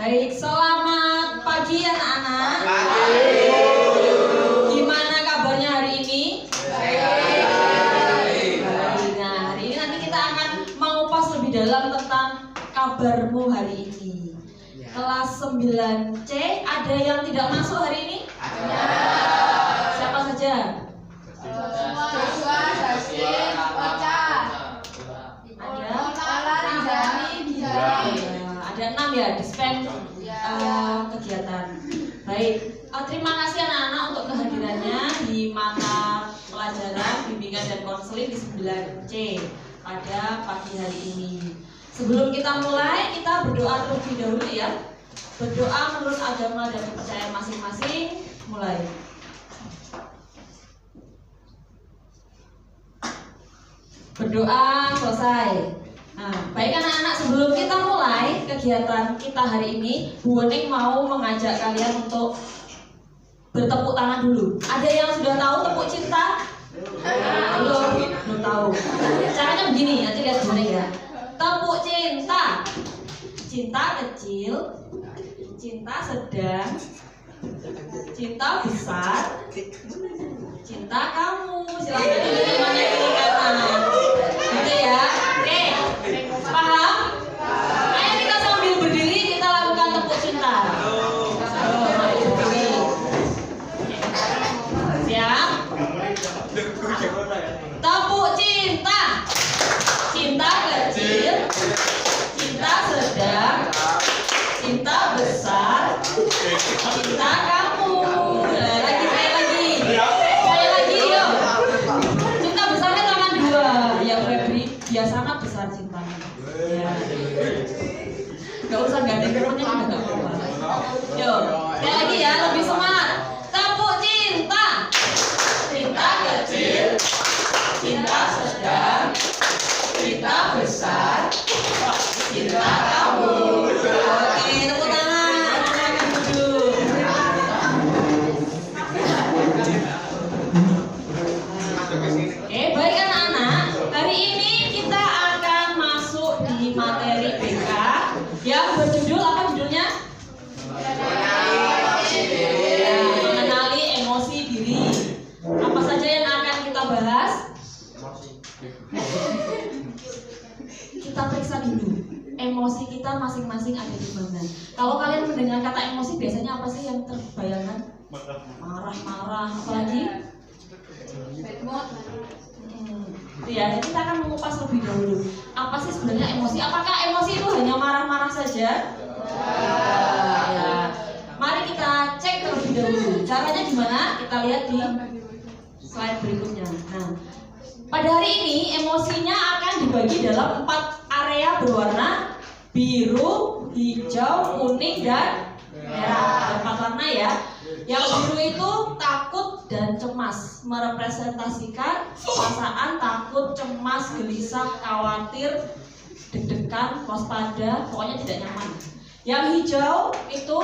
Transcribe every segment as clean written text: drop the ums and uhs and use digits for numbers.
Baik, selamat pagi anak-anak. Gimana kabarnya hari ini? Baik. Nah, hari ini nanti kita akan mengupas lebih dalam tentang kabarmu hari ini. Kelas 9C, ada yang tidak masuk hari ini? Ada. Siapa saja? Ada 6 ya, dispen kegiatan. Baik, terima kasih anak-anak untuk kehadirannya di mata pelajaran bimbingan dan konseling di 9C pada pagi hari ini. Sebelum kita mulai, kita berdoa terlebih dahulu ya. Berdoa menurut agama dan kepercayaan masing-masing. Mulai. Berdoa selesai. Nah, baik anak-anak, sebelum kita mulai kegiatan kita hari ini, Bu Wening mau mengajak kalian untuk bertepuk tangan dulu. Ada yang sudah tahu tepuk cinta? Belum tahu. Caranya begini, nanti lihat gimana ya. Tepuk cinta. Cinta kecil, cinta sedang, cinta besar, cinta kamu. Silakan duduk mana kiri kanan. Gitu ya. Oke. Paham? Ayo kita sambil berdiri kita lakukan tepuk cinta. Siap? Tepuk cinta. Cinta kecil, cinta sedang, cinta besar, cinta kamu. Sekali lagi yuk. Cinta besarnya tangan dua. Ya Febri, dia sangat besar cintanya. Ya. Gak usah gandeng temennya juga gak apa-apa. Yuk, sekali lagi ya, lebih semangat. Tepuk cinta. Cinta kecil, cinta sedang, cinta besar, cinta kamu. Oke, tepuk tangan. Silakan duduk. Oke, baik anak-anak. Hari ini kita akan masuk di materi BK yang berjudul apa judulnya? Mengenali emosi diri. Apa saja yang akan kita bahas? Kita periksa dulu emosi kita masing-masing ada di mana. Kalau kalian mendengar kata emosi biasanya apa sih yang terbayangkan? Marah-marah, apalagi? Itu ya, kita akan mengupas lebih dahulu. Apa sih sebenarnya emosi? Apakah emosi itu hanya marah-marah saja? Ya. Mari kita cek terlebih dahulu. Caranya gimana? Kita lihat di slide berikutnya. Nah, pada hari ini emosinya akan dibagi dalam 4 area berwarna biru, hijau, kuning, dan merah. Ada 4 warna ya. Yang biru itu takut dan cemas, merepresentasikan perasaan takut, cemas, gelisah, khawatir, deg-degan, waspada, pokoknya tidak nyaman. Yang hijau itu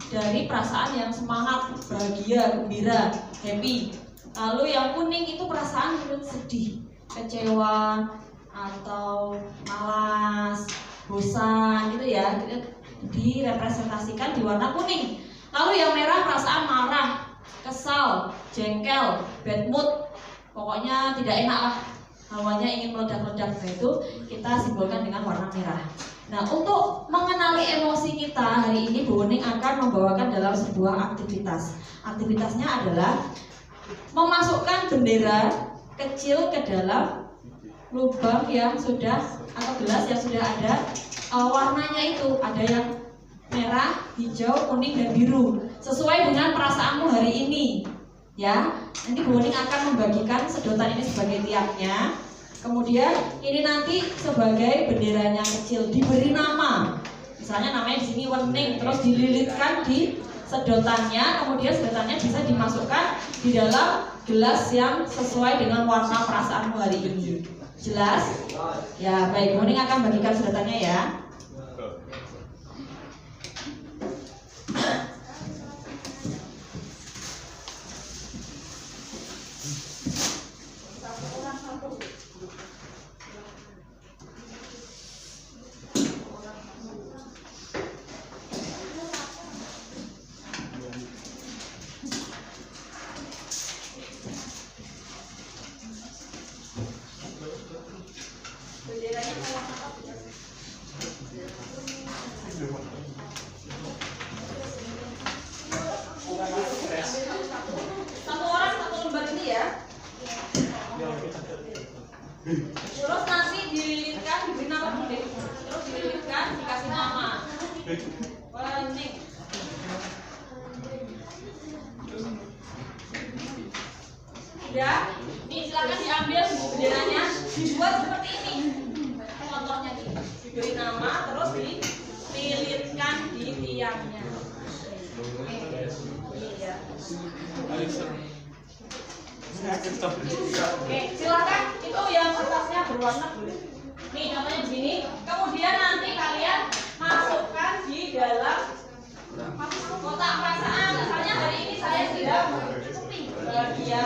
dari perasaan yang semangat, bahagia, gembira, happy. Lalu yang kuning itu perasaan sedih, kecewa, atau malas, bosan gitu ya, direpresentasikan di warna kuning. Lalu yang merah perasaan marah, kesal, jengkel, bad mood, pokoknya tidak enak lah, hawanya ingin meledak-ledak. Nah itu kita simbolkan dengan warna merah. Nah, untuk mengenali emosi kita hari ini Bu Wening akan membawakan dalam sebuah aktivitas. Aktivitasnya adalah memasukkan bendera kecil ke dalam lubang yang sudah atau gelas yang sudah ada warnanya itu, ada yang merah, hijau, kuning, dan biru sesuai dengan perasaanmu hari ini ya. Nanti Bu Wening akan membagikan sedotan ini sebagai tiangnya, kemudian ini nanti sebagai benderanya kecil, diberi nama, misalnya namanya di sini Wening, terus dililitkan di sedotannya, kemudian sedotannya bisa dimasukkan di dalam gelas yang sesuai dengan warna perasaanmu hari ini. Jelas? Ya, baik, Bu Wening akan bagikan sedotannya ya. Kuning. Ya, nih silakan diambil benderanya, dibuat seperti ini. Contohnya nih, diberi nama, terus dililitkan di tiangnya. Iya. Oke, silakan itu yang kertasnya berwarna boleh. Nih contohnya begini. Kemudian nanti kalian masukkan di dalam kotak perasaan. Misalnya hari ini saya sudah bahagia.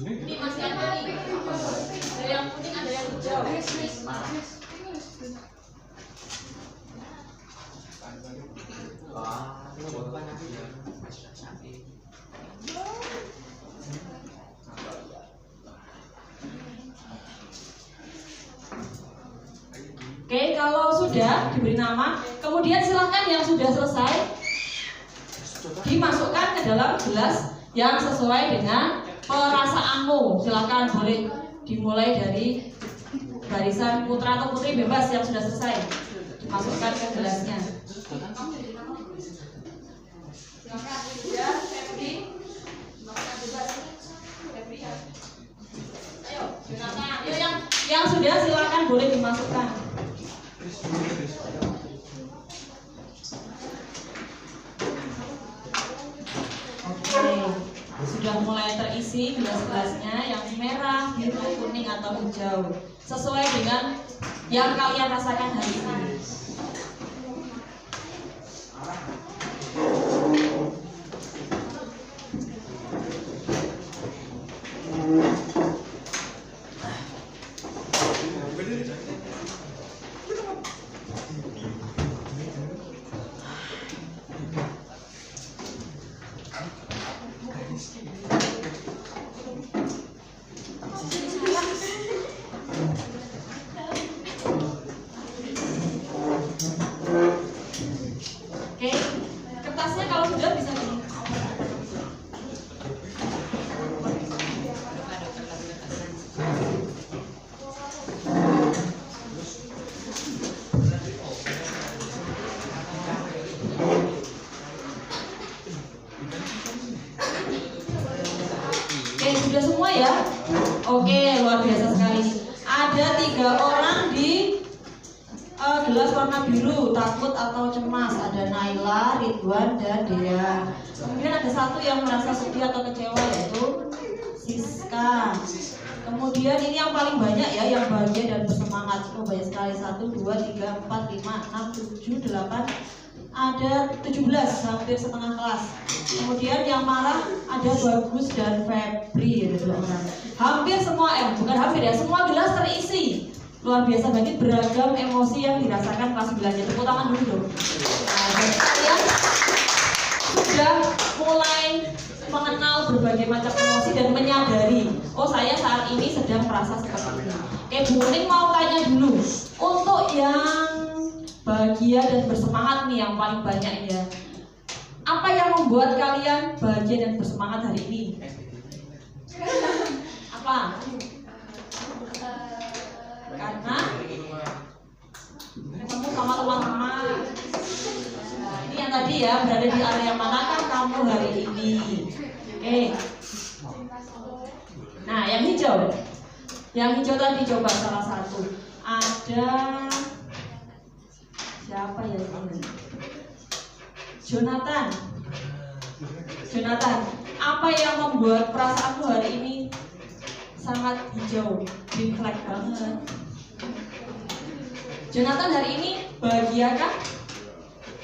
Ini masih ada nih. Ada yang kuning, ada yang hijau. Oke, kalau sudah diberi nama, kemudian silahkan yang sudah selesai dimasukkan ke dalam gelas yang sesuai dengan perasaanmu. Silahkan boleh dimulai dari barisan putra atau putri bebas yang sudah selesai, dimasukkan ke gelasnya. Silakan ya, Febri. Ayo, Jonathan. Ayo yang sudah silakan boleh dimasukkan. Oke, sudah mulai terisi gelas-gelasnya yang merah, biru, kuning atau hijau, sesuai dengan yang kalian rasakan hari ini. Sudah semua ya? Oke, luar biasa sekali. Ada 3 orang di gelas warna biru, takut atau cemas. Ada Naila, Ridwan, dan Dea. Kemudian ada 1 yang merasa sedih atau kecewa, yaitu Siska. Kemudian ini yang paling banyak ya, yang bahagia dan bersemangat. Oh, banyak sekali. 1, 2, 3, 4, 5, 6, 7, 8. Ada 17, hampir setengah kelas. Kemudian yang marah ada Bagus dan Febri, ada 2 orang. Hampir semua, bukan hampir ya, semua gelas terisi. Luar biasa banget beragam emosi yang dirasakan kelas 9-nya. Tepuk tangan dulu dong. Nah, kalian sudah mulai mengenal berbagai macam emosi dan menyadari, oh saya saat ini sedang merasa seperti ini. Oke, Bu Ning mau tanya dulu, untuk yang bahagia dan bersemangat nih yang paling banyak ya, apa yang membuat kalian bahagia dan bersemangat hari ini? Apa? Karena ketemu sama teman-teman. Nah, ini yang tadi ya, berada di area manakah kamu hari ini? Oke. Nah, yang hijau. Yang hijau tadi coba salah satu. Ada siapa ya ini? Jonathan. Jonathan, apa yang membuat perasaanmu hari ini sangat hijau, green flag banget? Jonathan hari ini bahagia kah?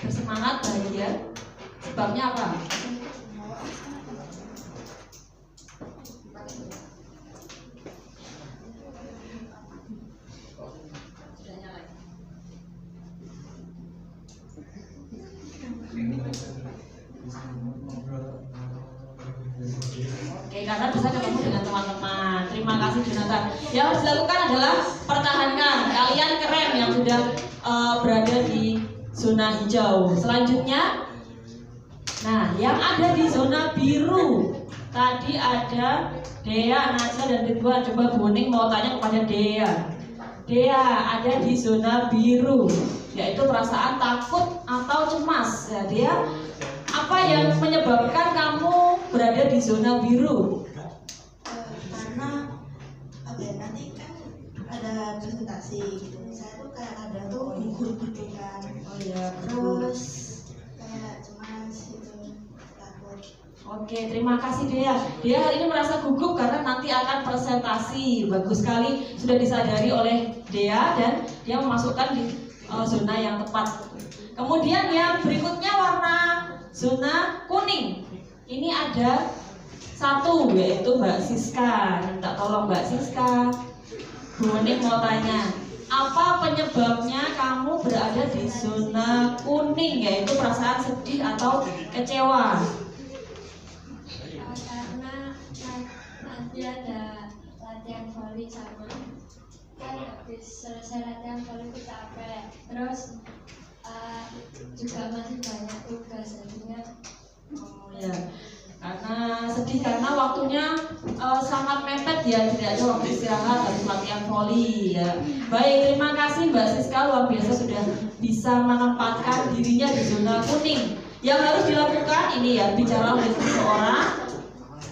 Bersemangat, bahagia. Sebabnya apa? Oke, karena bisa ketemu dengan teman-teman. Terima kasih Jonathan. Yang harus dilakukan adalah pertahankan. Kalian keren yang sudah berada di zona hijau. Selanjutnya, nah yang ada di zona biru. Tadi ada Dea, Najla, dan Ridwan. Coba Bu Ning mau tanya kepada Dea. Dea ada di zona biru, yaitu perasaan takut atau cemas. Ya, Dea, apa yang menyebabkan kamu berada di zona biru? Karena apa ya, nanti kan ada presentasi gitu, saya tuh kayak ada tuh gugup gitu kan. Oh ya, Terus kayak cemas gitu, takut. Oke, terima kasih Dea. Dea hari ini merasa gugup karena nanti akan presentasi. Bagus sekali, sudah disadari oleh Dea dan dia memasukkan di zona yang tepat. Kemudian yang berikutnya warna zona kuning. Ini ada satu, yaitu Mbak Siska. Minta tolong Mbak Siska. Bu Nik mau tanya, apa penyebabnya kamu berada di zona kuning, yaitu perasaan sedih atau kecewa? Karena nanti ada latihan voli sama kan habis selesai latihan voli itu capek, terus juga masih banyak tugas jadinya. Oh ya, karena sedih karena waktunya sangat mepet ya, tidak ada waktu istirahat habis latihan voli ya. Baik, terima kasih Mbak Siska, luar biasa sudah bisa menempatkan dirinya di zona kuning. Yang harus dilakukan ini ya, bicara oleh seseorang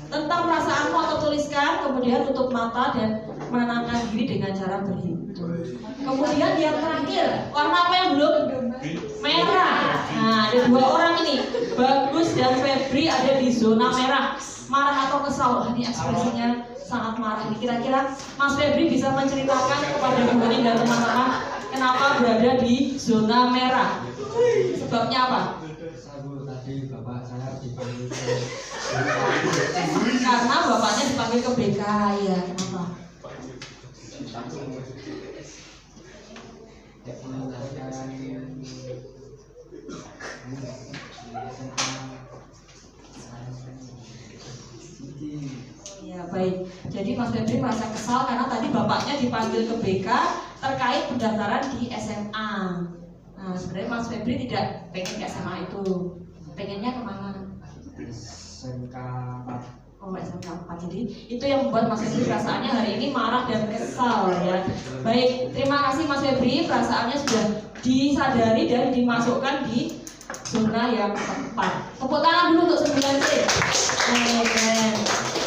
tentang perasaanmu atau tuliskan, kemudian tutup mata dan menenangkan diri dengan cara berhitung. Kemudian yang terakhir, warna apa yang belum? Merah. Nah, ada dua orang ini, Bagus dan Febri ada di zona merah. Marah atau kesal? Wah, ini ekspresinya sangat marah. Kira-kira Mas Febri bisa menceritakan kepada Bu Ning dan teman-teman kenapa berada di zona merah? Sebabnya apa? Tadi bapak saya dipanggil Karena bapaknya dipanggil ke BK ya. Kenapa? Ya baik. Jadi Mas Febri merasa kesal karena tadi bapaknya dipanggil ke BK terkait pendaftaran di SMA. Nah, sebenarnya Mas Febri tidak pengen ke SMA itu. Pengennya kemana? SMK 4. Oh, SMK 4. Jadi itu yang membuat Mas Febri perasaannya hari ini marah dan kesal ya. Baik, terima kasih Mas Febri, perasaannya sudah disadari dan dimasukkan di zona yang tepat. Tepuk tangan dulu untuk 9C.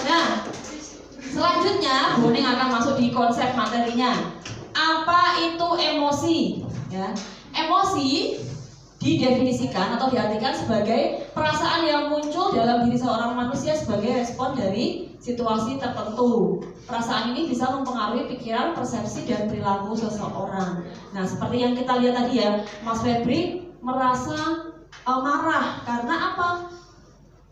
Nah, selanjutnya Bu Ning akan masuk di konsep materinya. Apa itu emosi? Ya, emosi didefinisikan atau diartikan sebagai perasaan yang muncul dalam diri seorang manusia sebagai respon dari situasi tertentu. Perasaan ini bisa mempengaruhi pikiran, persepsi, dan perilaku seseorang. Nah, seperti yang kita lihat tadi ya, Mas Febri merasa marah karena apa?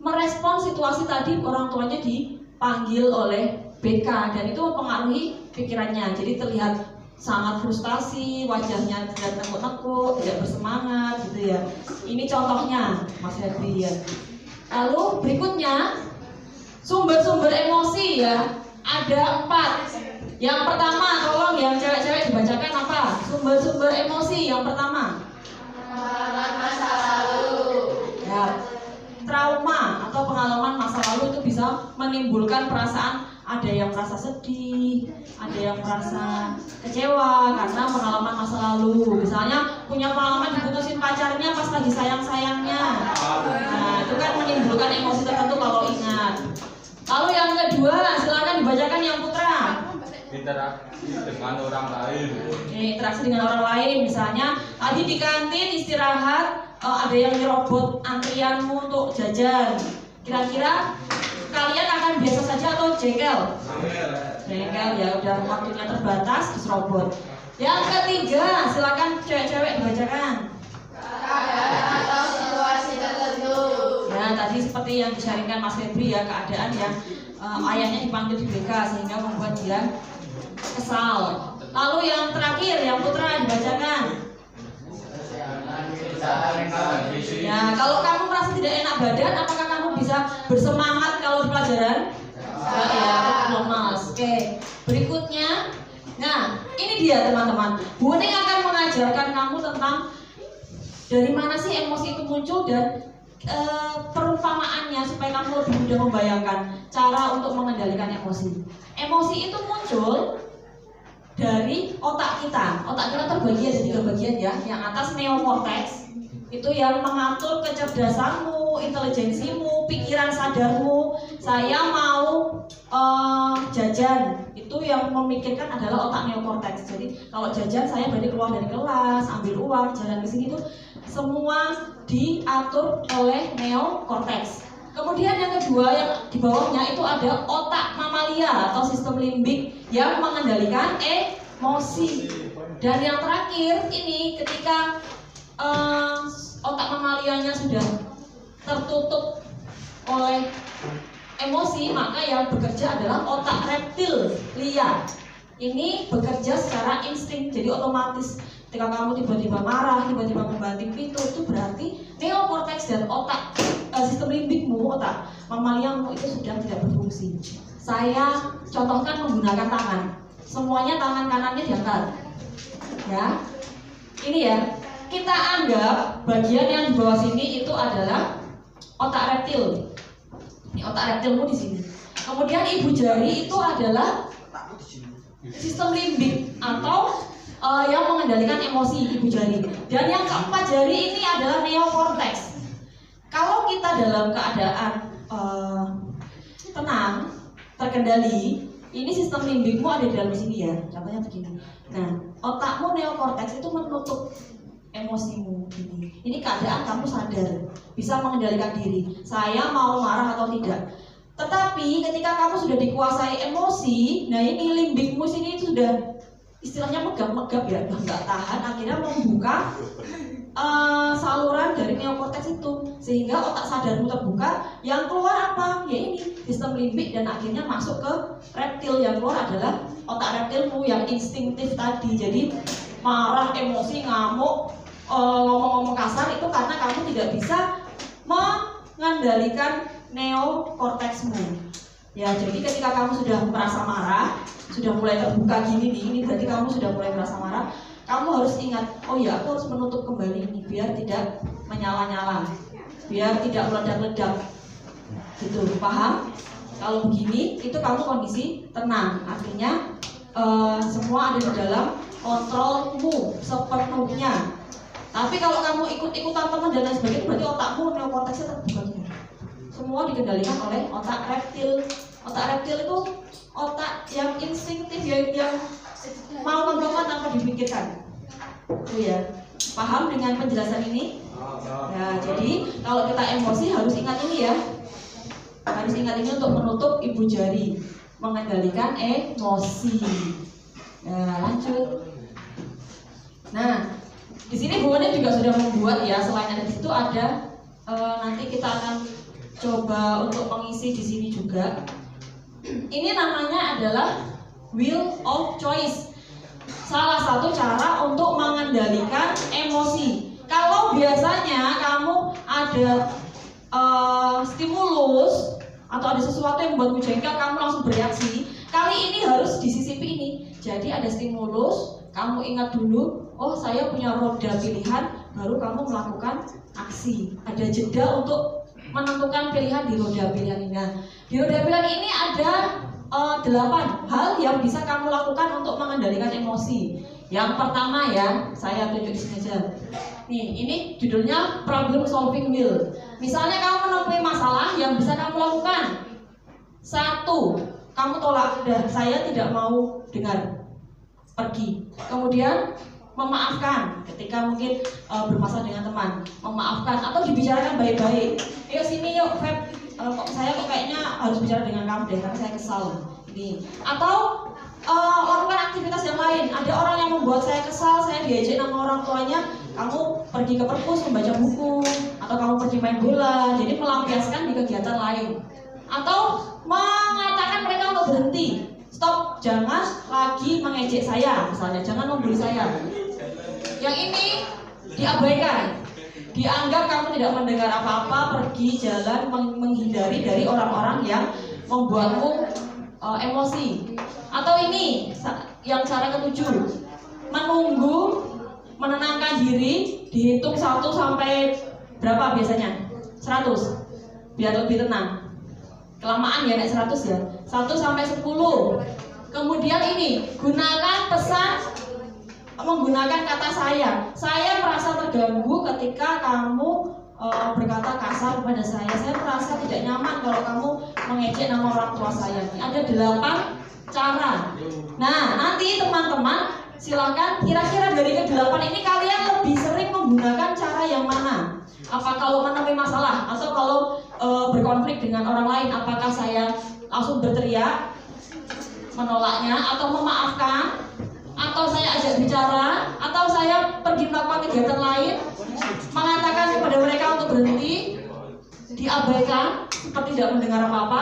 Merespon situasi tadi orang tuanya dipanggil oleh BK dan itu mempengaruhi pikirannya. Jadi terlihat sangat frustasi, wajahnya tidak nekuk-nekuk, tidak bersemangat gitu ya. Ini contohnya Mas Febri ya. Lalu berikutnya sumber-sumber emosi ya. Ada 4. Yang pertama, tolong yang cewek-cewek dibacakan apa? Sumber-sumber emosi yang pertama. Pengalaman masa lalu. Ya, trauma atau pengalaman masa lalu itu bisa menimbulkan perasaan, ada yang merasa sedih, ada yang merasa kecewa karena pengalaman masa lalu. Misalnya punya pengalaman diputusin pacarnya pas lagi sayang-sayangnya. Nah, itu kan menimbulkan emosi tertentu kalau ingat. Lalu yang kedua, silakan dibacakan yang putra. Interaksi dengan orang lain. Interaksi dengan orang lain, misalnya tadi di kantin istirahat, ada yang nyerobot antrianmu untuk jajan. Kira-kira kalian akan biasa saja atau jengkel? Jengkel ya, udah waktunya terbatas diserobot. Yang ketiga, silakan cewek-cewek dibacakan. Keadaan atau situasi tertentu. Ya, tadi seperti yang disharingkan Mas Febri ya, keadaan yang ayahnya dipanggil di BK sehingga membuat dia kesal. Lalu yang terakhir, yang putra dibacakan. Ya, kalau kamu merasa tidak enak badan, apakah kamu bisa bersemangat kalau di pelajaran? Enggak ya, lemas. Oke, berikutnya. Nah, ini dia teman-teman. Bu Ning akan mengajarkan kamu tentang dari mana sih emosi itu muncul dan perumpamaannya supaya kamu lebih mudah membayangkan cara untuk mengendalikan emosi. Emosi itu muncul dari otak kita. Otak kita terbagi ada 3 bagian ya. Yang atas neokorteks, itu yang mengatur kecerdasanmu, intelijensimu, pikiran sadarmu. Saya mau jajan, itu yang memikirkan adalah otak neokorteks. Jadi kalau jajan saya berarti keluar dari kelas, ambil uang, jalan ke sini, itu semua diatur oleh neokorteks. Kemudian yang kedua yang di bawahnya itu ada otak mamalia atau sistem limbik yang mengendalikan emosi. Dan yang terakhir ini ketika otak mamalianya sudah tertutup oleh emosi, maka yang bekerja adalah otak reptil liar. Ini bekerja secara insting, jadi otomatis. Ketika kamu tiba-tiba marah, tiba-tiba membanting pintu, itu berarti neokorteks dan otak sistem limbikmu, otak mamaliamu itu sudah tidak berfungsi. Saya contohkan menggunakan tangan. Semuanya tangan kanannya diangkat. Ya. Ini ya. Kita anggap bagian yang di bawah sini itu adalah otak reptil. Ini otak reptilmu di sini. Kemudian ibu jari itu adalah sistem limbik atau yang mengendalikan emosi ibu jari. Dan yang keempat jari ini adalah neokorteks. Kalau kita dalam keadaan tenang, terkendali, ini sistem limbikmu ada di dalam sini ya. Contohnya begini. Nah, otakmu neokorteks itu menutup emosimu ini. Ini keadaan kamu sadar, bisa mengendalikan diri. Saya mau marah atau tidak. Tetapi ketika kamu sudah dikuasai emosi, nah ini limbikmu sini sudah istilahnya megap-megap ya, nggak tahan, akhirnya membuka saluran dari neokorteks itu, sehingga otak sadarmu terbuka. Yang keluar apa? Ya ini sistem limbik, dan akhirnya masuk ke reptil. Yang keluar adalah otak reptilmu yang instinktif tadi. Jadi marah, emosi, ngamuk, ngomong-ngomong kasar itu karena kamu tidak bisa mengendalikan neokorteksmu. Ya, jadi ketika kamu sudah merasa marah, sudah mulai terbuka gini nih, ini berarti kamu sudah mulai merasa marah. Kamu harus ingat, oh ya, aku harus menutup kembali ini biar tidak menyala-nyala, biar tidak meledak-ledak. Gitu, paham? Kalau begini, itu kamu kondisi tenang. Artinya semua ada di dalam kontrolmu sepenuhnya. Tapi kalau kamu ikut-ikutan teman dan lain sebagainya, berarti otakmu neokorteksnya terbuka. Semua dikendalikan oleh otak reptil. Otak reptil itu otak yang instinktif, yang mau melakukan tanpa dipikirkan. Itu ya. Paham dengan penjelasan ini? Ya, jadi kalau kita emosi harus ingat ini ya. Harus ingat ini untuk menutup ibu jari, mengendalikan emosi. Nah, lanjut. Nah, di sini Bu Wane juga sudah membuat ya, selain ada di situ ada nanti kita akan coba untuk mengisi di sini juga. Ini namanya adalah wheel of choice. Salah satu cara untuk mengendalikan emosi. Kalau biasanya kamu ada stimulus atau ada sesuatu yang membuatmu jengkel, kamu langsung bereaksi. Kali ini harus disisipi ini. Jadi ada stimulus, kamu ingat dulu, oh saya punya roda pilihan, baru kamu melakukan aksi. Ada jeda untuk menentukan pilihan di roda pilihan ini. Nah, di roda pilihan ini ada 8 hal yang bisa kamu lakukan untuk mengendalikan emosi. Yang pertama ya, saya tunjuk di sini aja. Nih, ini judulnya problem solving wheel. Misalnya kamu menemui masalah yang bisa kamu lakukan. 1, kamu tolak, udah saya tidak mau dengar, pergi. Kemudian memaafkan ketika mungkin bermasalah dengan teman, memaafkan atau dibicarakan baik-baik. Yuk sini yuk Feb, saya kok kayaknya harus bicara dengan kamu deh, karena saya kesal ini. Atau lakukan aktivitas yang lain. Ada orang yang membuat saya kesal, saya diajak sama orang tuanya, kamu pergi ke perpus membaca buku, atau kamu pergi main bola. Jadi melampiaskan di kegiatan lain. Atau mengatakan mereka untuk berhenti, stop, jangan lagi mengejek saya, misalnya jangan membuli saya. Yang ini diabaikan, dianggap kamu tidak mendengar apa-apa, pergi jalan menghindari dari orang-orang yang membuatmu emosi. Atau ini yang cara ke-7, menunggu, menenangkan diri, dihitung 1 sampai berapa biasanya? 100, biar lebih tenang. Kelamaan ya naik 100 ya. 1 sampai 10. Kemudian ini, gunakan menggunakan kata saya. Saya merasa terganggu ketika kamu berkata kasar kepada saya. Saya merasa tidak nyaman kalau kamu mengejek nama orang tua saya. Ada 8 cara. Nah, nanti teman-teman silakan kira-kira dari ke-8 ini kalian lebih sering menggunakan cara yang mana? Apa kalau menemui masalah atau kalau berkonflik dengan orang lain, apakah saya langsung berteriak, menolaknya, atau memaafkan, atau saya ajak bicara, atau saya pergi melakukan kegiatan lain, mengatakan kepada mereka untuk berhenti, diabaikan, seperti tidak mendengar apa-apa,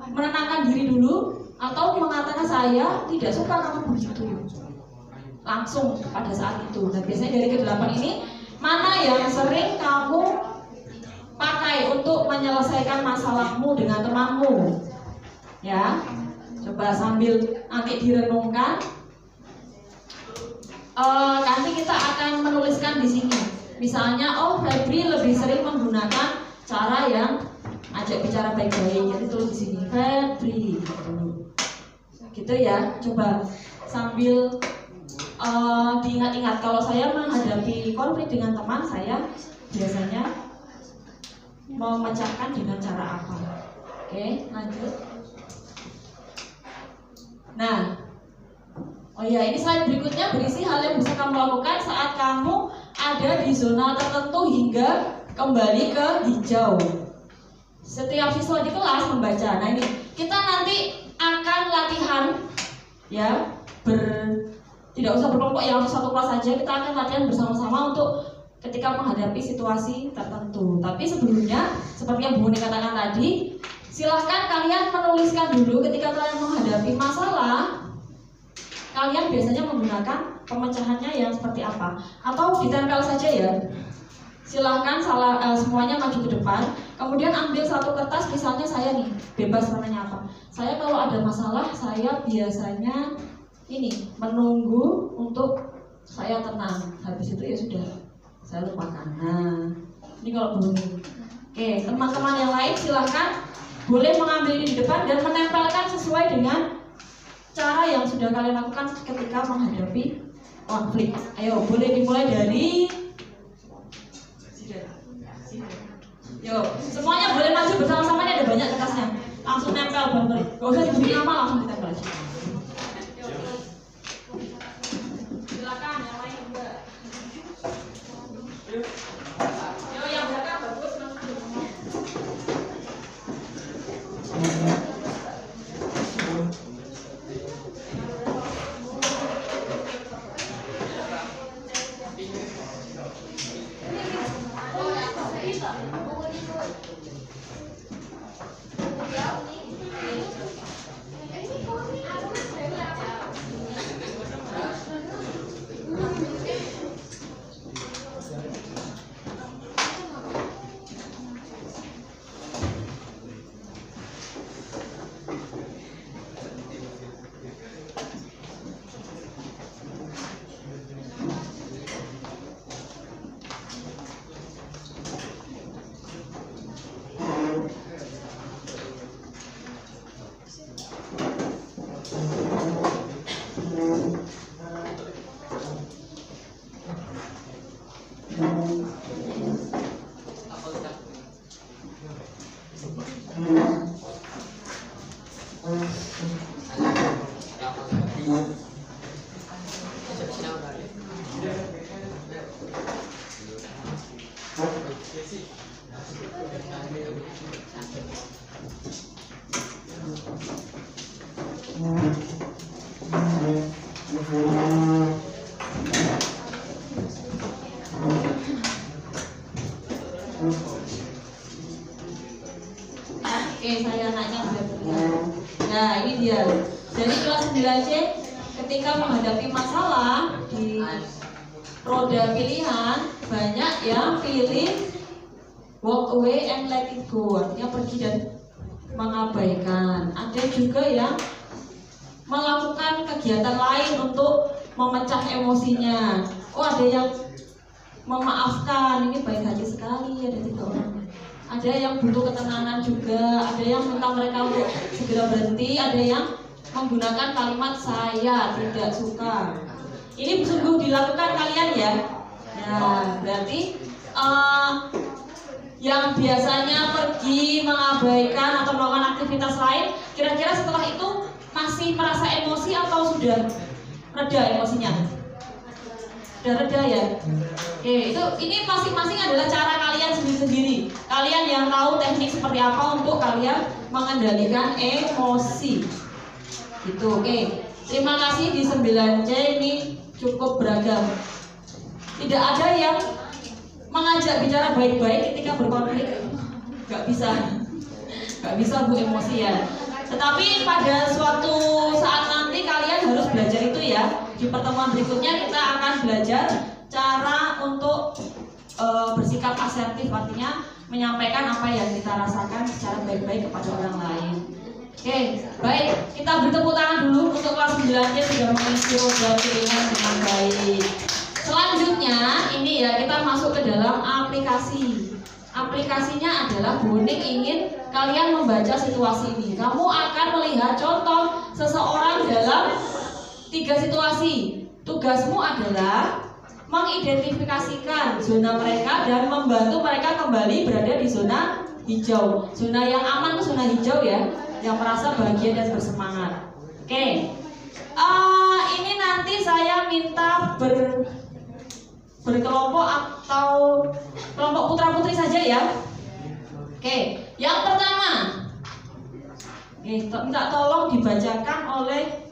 menenangkan diri dulu, atau mengatakan saya tidak suka kamu begitu, langsung pada saat itu. Nah, biasanya dari ke-8 ini mana yang sering kamu pakai untuk menyelesaikan masalahmu dengan temanmu? Ya, coba sambil nanti direnungkan. Nanti kita akan menuliskan di sini. Misalnya, Febri lebih sering menggunakan cara yang ajak bicara baik-baik. Jadi tulis di sini, Febri. Gitu ya. Coba sambil diingat-ingat, kalau saya menghadapi konflik dengan teman saya biasanya memecahkan dengan cara apa. Oke, lanjut. Nah, ini slide berikutnya berisi hal yang bisa kamu lakukan saat kamu ada di zona tertentu hingga kembali ke hijau. Setiap siswa di kelas membaca. Nah, ini kita nanti akan latihan ya, tidak usah berkelompok ya, untuk satu kelas saja. Kita akan latihan bersama-sama untuk ketika menghadapi situasi tertentu. Tapi sebelumnya, seperti yang Bu Uni katakan tadi, silahkan kalian menuliskan dulu ketika kalian menghadapi masalah, kalian biasanya menggunakan pemecahannya yang seperti apa, atau ditempel saja ya. Silahkan semuanya maju ke depan, kemudian ambil satu kertas. Misalnya saya nih, bebas warnanya apa. Saya kalau ada masalah, saya biasanya ini menunggu untuk saya tenang. Habis itu ya sudah, saya lupakan. Nah, ini kalau bunyi. Oke, teman-teman yang lain silahkan boleh mengambil ini di depan dan menempelkan sesuai dengan cara yang sudah kalian lakukan ketika menghadapi konflik. Ayo, boleh dimulai dari Yo, semuanya boleh maju bersama-sama, ini ada banyak kertasnya. Langsung nempel bareng-bareng. Gak usah diberi nama, langsung ditempel aja. Silakan yang lain juga. Yo, yang belakang bagus, Oke, saya anaknya sudah berlihat. Nah, ini dia. Dari kelas 9C, ketika menghadapi masalah di roda pilihan, banyak yang pilih walk away and let it go, artinya pergi dan mengabaikan. Ada juga yang melakukan kegiatan lain untuk memecah emosinya. Ada yang memaafkan, ini baik hati sekali, ada 3 orang. Ada yang butuh ketenangan juga, ada yang minta mereka untuk segera berhenti, ada yang menggunakan kalimat saya tidak suka. Ini sungguh dilakukan kalian ya. Ya, berarti yang biasanya pergi mengabaikan atau melakukan aktivitas lain, kira-kira setelah itu masih merasa emosi atau sudah reda emosinya? Sudah reda ya? Oke, ini masing-masing adalah cara kalian sendiri-sendiri. Kalian yang tahu teknik seperti apa untuk kalian mengendalikan emosi. Gitu, oke. Terima kasih di 9C ini cukup beragam. Tidak ada yang mengajak bicara baik-baik ketika berkonflik. Gak bisa bu emosi ya. Tetapi pada suatu saat nanti kalian harus belajar itu ya. Di pertemuan berikutnya kita akan belajar cara untuk bersikap asertif, artinya menyampaikan apa yang kita rasakan secara baik-baik kepada orang lain. Oke, baik, kita beri tepuk tangan dulu untuk kelas 9 yang sudah mengisi roda pilihan dengan baik. Selanjutnya ini ya, kita masuk ke dalam aplikasi. Aplikasinya adalah Bonik ingin kalian membaca situasi ini. Kamu akan melihat contoh seseorang dalam 3 situasi. Tugasmu adalah mengidentifikasikan zona mereka dan membantu mereka kembali berada di zona hijau. Zona yang aman itu zona hijau ya, yang merasa bahagia dan bersemangat. Oke, ini nanti saya minta berkelompok atau kelompok putra-putri saja ya. Oke, yang pertama, minta tolong dibacakan oleh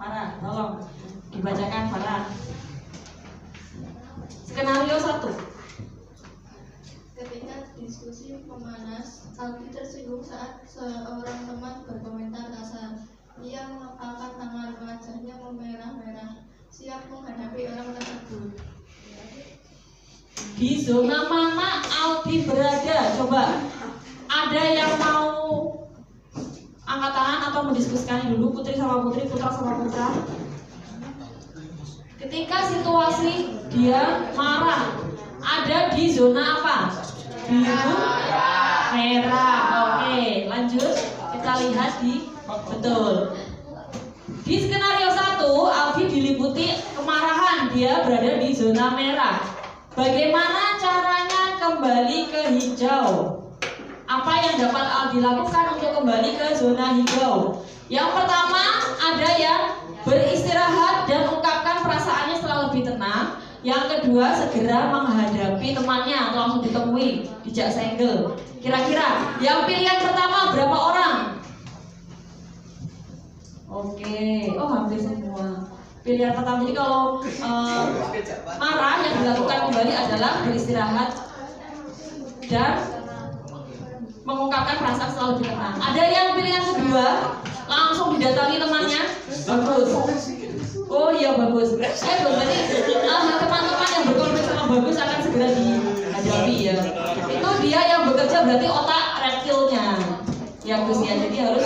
Farah, tolong dibacakan Farah. Skenario 1. Ketika diskusi memanas, Alfi tersinggung saat seorang teman berkomentar kasar. Ia mengepalkan tangan, wajahnya memerah-merah, siap menghadapi orang tersebut. Di zona mana Alfi berada? Coba, ada yang mau angkat tangan atau mendiskusikan dulu, putri sama putri, putra sama putra. Ketika situasi dia marah, ada di zona apa? Biru, merah. Oke, lanjut. Kita lihat betul. Di skenario 1, Alfi diliputi kemarahan, dia berada di zona merah. Bagaimana caranya kembali ke hijau? Apa yang dapat dilakukan untuk kembali ke zona hijau? Yang pertama, ada yang beristirahat dan ungkapkan perasaannya setelah lebih tenang. Yang kedua, segera menghadapi temannya atau langsung ditemui, dijak senggel. Kira-kira yang pilihan pertama berapa orang? Oke, hampir semua. Pilihan pertama, jadi kalau marah, yang dilakukan kembali adalah beristirahat dan mengungkapkan perasaan setelah lebih tenang. Ada yang pilihan kedua, langsung didatangi temannya. Bagus. Oh iya bagus. Berarti teman-teman yang berkonflik sama bagus akan segera dihadapi ya. Itu dia yang bekerja, berarti otak reptilnya. Ya Gus ya, jadi harus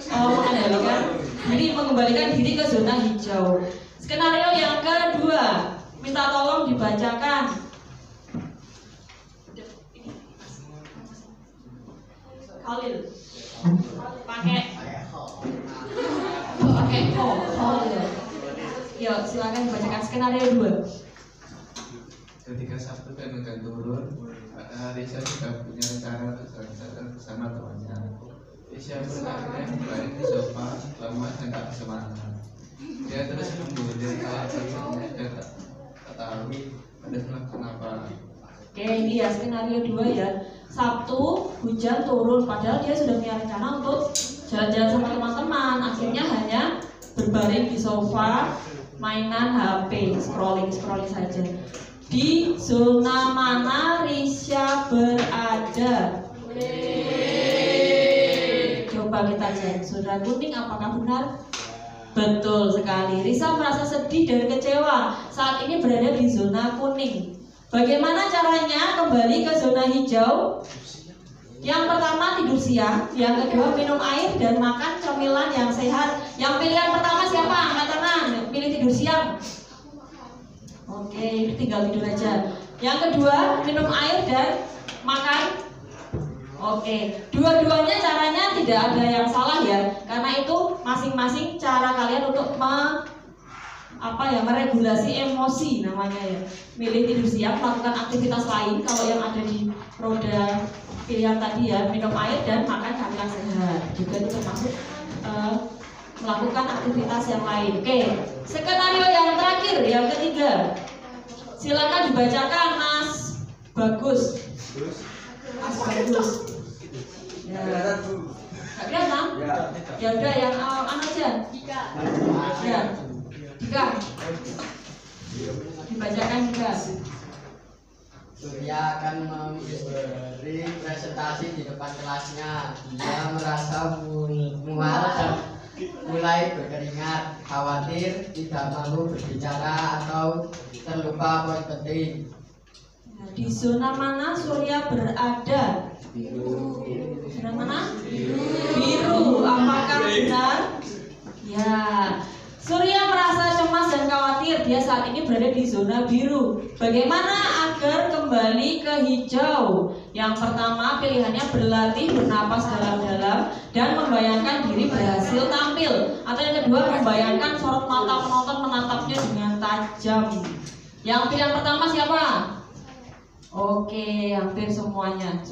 mengendalikan diri, mengembalikan diri ke zona hijau. Skenario yang kedua, minta tolong dibacakan. Khalil, pakai Khalil. Yuk, silakan dibacakan skenario 2. Ketika Sabtu dan akan turun, Risa juga punya rencana untuk jalan-jalan bersama temannya. Risa bertanya kembali di sofa, lama dan tak semangat. Dia terus mengguyur kepala tersebut dan tak tahu ada kenapa. Oke, ini ya skenario 2 ya. Sabtu hujan turun, padahal dia sudah punya rencana untuk jalan-jalan sama teman-teman. Akhirnya hanya berbaring di sofa, mainan HP, scrolling saja. Di zona mana Risha berada? Coba kita cek. Zona kuning apakah benar? Betul sekali. Risha merasa sedih dan kecewa saat ini berada di zona kuning. Bagaimana caranya kembali ke zona hijau? Yang pertama tidur siang, yang kedua minum air dan makan cemilan yang sehat. Yang pilihan pertama siapa? Angkat tangan. Pilih tidur siang. Oke, tinggal tidur aja. Yang kedua minum air dan makan Oke, dua-duanya caranya tidak ada yang salah ya, karena itu masing-masing cara kalian untuk meregulasi emosi namanya ya. Milih tidur siang, melakukan aktivitas lain kalau yang ada di roda pilihan tadi ya, minum air dan makan camilan sehat. Juga itu termasuk melakukan aktivitas yang lain. Oke, skenario yang terakhir, yang ketiga. Silakan dibacakan Mas Bagus. Mas Bagus. Ya. Gak kelihatan? Ya udah yang aja. Ya. Dika. Dibacakan juga. Surya akan memberi presentasi di depan kelasnya. Dia merasa mual dan mulai berkeringat, khawatir, tidak mampu berbicara atau terlupa poin penting. Nah, di zona mana Surya berada? Zona mana? Biru. Apakah benar? Ya. Surya merasa cemas dan khawatir. Dia saat ini berada di zona biru. Bagaimana agar kembali ke hijau? Yang pertama pilihannya berlatih bernapas dalam-dalam dan membayangkan diri berhasil tampil. Atau yang kedua membayangkan sorot mata penonton menatapnya dengan tajam. Yang pilihan pertama siapa? Oke, hampir semuanya.